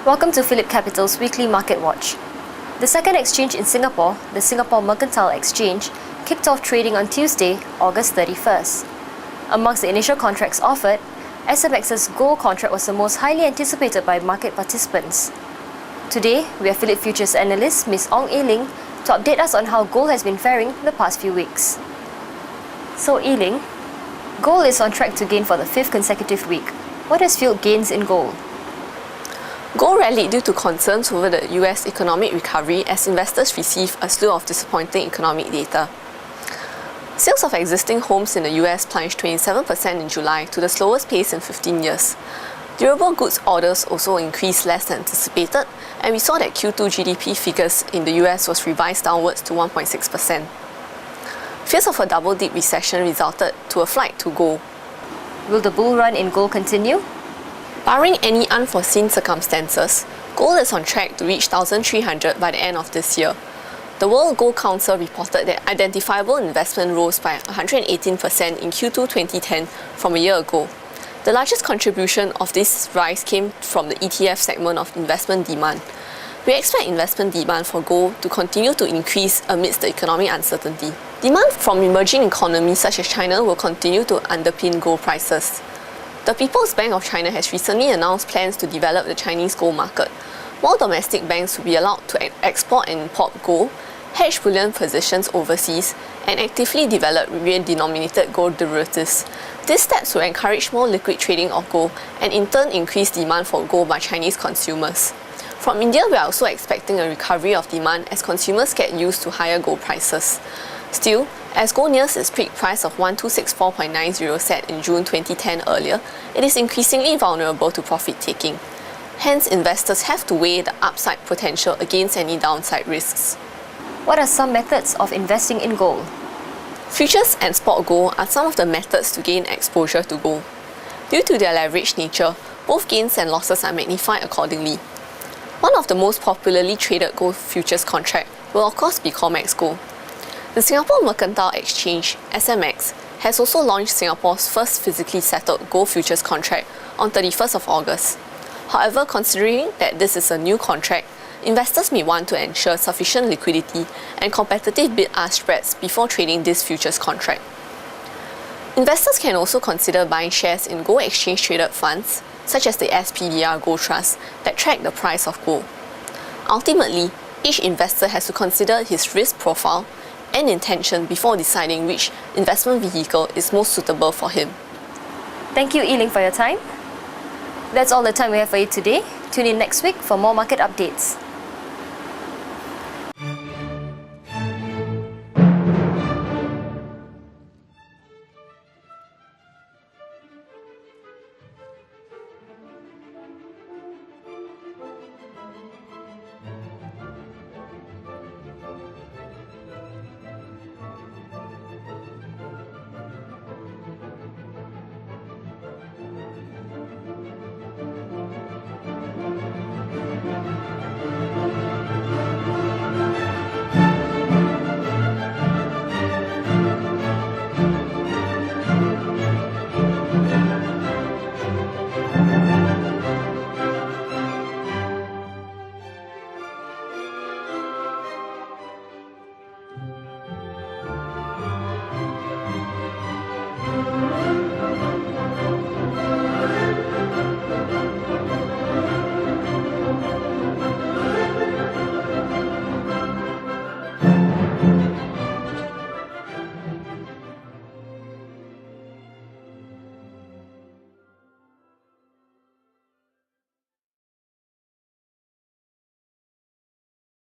Welcome to PhillipCapital's weekly market watch. The second exchange in Singapore, the Singapore Mercantile Exchange, kicked off trading on Tuesday, August 31st. Amongst the initial contracts offered, SMX's gold contract was the most highly anticipated by market participants. Today, we have Phillip Futures analyst Ms. Ong Eiling to update us on how gold has been faring the past few weeks. So Eiling, gold is on track to gain for the fifth consecutive week. What has fueled gains in gold? Gold rallied due to concerns over the US economic recovery as investors receive a slew of disappointing economic data. Sales of existing homes in the US plunged 27% in July to the slowest pace in 15 years. Durable goods orders also increased less than anticipated, and we saw that Q2 GDP figures in the US was revised downwards to 1.6%. Fears of a double-dip recession resulted to a flight to gold. Will the bull run in gold continue? Barring any unforeseen circumstances, gold is on track to reach 1,300 by the end of this year. The World Gold Council reported that identifiable investment rose by 118% in Q2 2010 from a year ago. The largest contribution of this rise came from the ETF segment of investment demand. We expect investment demand for gold to continue to increase amidst the economic uncertainty. Demand from emerging economies such as China will continue to underpin gold prices. The People's Bank of China has recently announced plans to develop the Chinese gold market. More domestic banks will be allowed to export and import gold, hedge bullion positions overseas, and actively develop yuan-denominated gold derivatives. These steps will encourage more liquid trading of gold and in turn increase demand for gold by Chinese consumers. From India, we are also expecting a recovery of demand as consumers get used to higher gold prices. Still, as gold nears its peak price of 1264.90 set in June 2010 earlier, it is increasingly vulnerable to profit-taking. Hence, investors have to weigh the upside potential against any downside risks. What are some methods of investing in gold? Futures and spot gold are some of the methods to gain exposure to gold. Due to their leveraged nature, both gains and losses are magnified accordingly. One of the most popularly traded gold futures contract will of course be COMEX Gold. The Singapore Mercantile Exchange, SMX, has also launched Singapore's first physically settled gold futures contract on 31st of August. However, considering that this is a new contract, investors may want to ensure sufficient liquidity and competitive bid-ask spreads before trading this futures contract. Investors can also consider buying shares in gold exchange-traded funds, such as the SPDR Gold Trust, that track the price of gold. Ultimately, each investor has to consider his risk profile and intention before deciding which investment vehicle is most suitable for him. Thank you, Eiling, for your time. That's all the time we have for you today. Tune in next week for more market updates.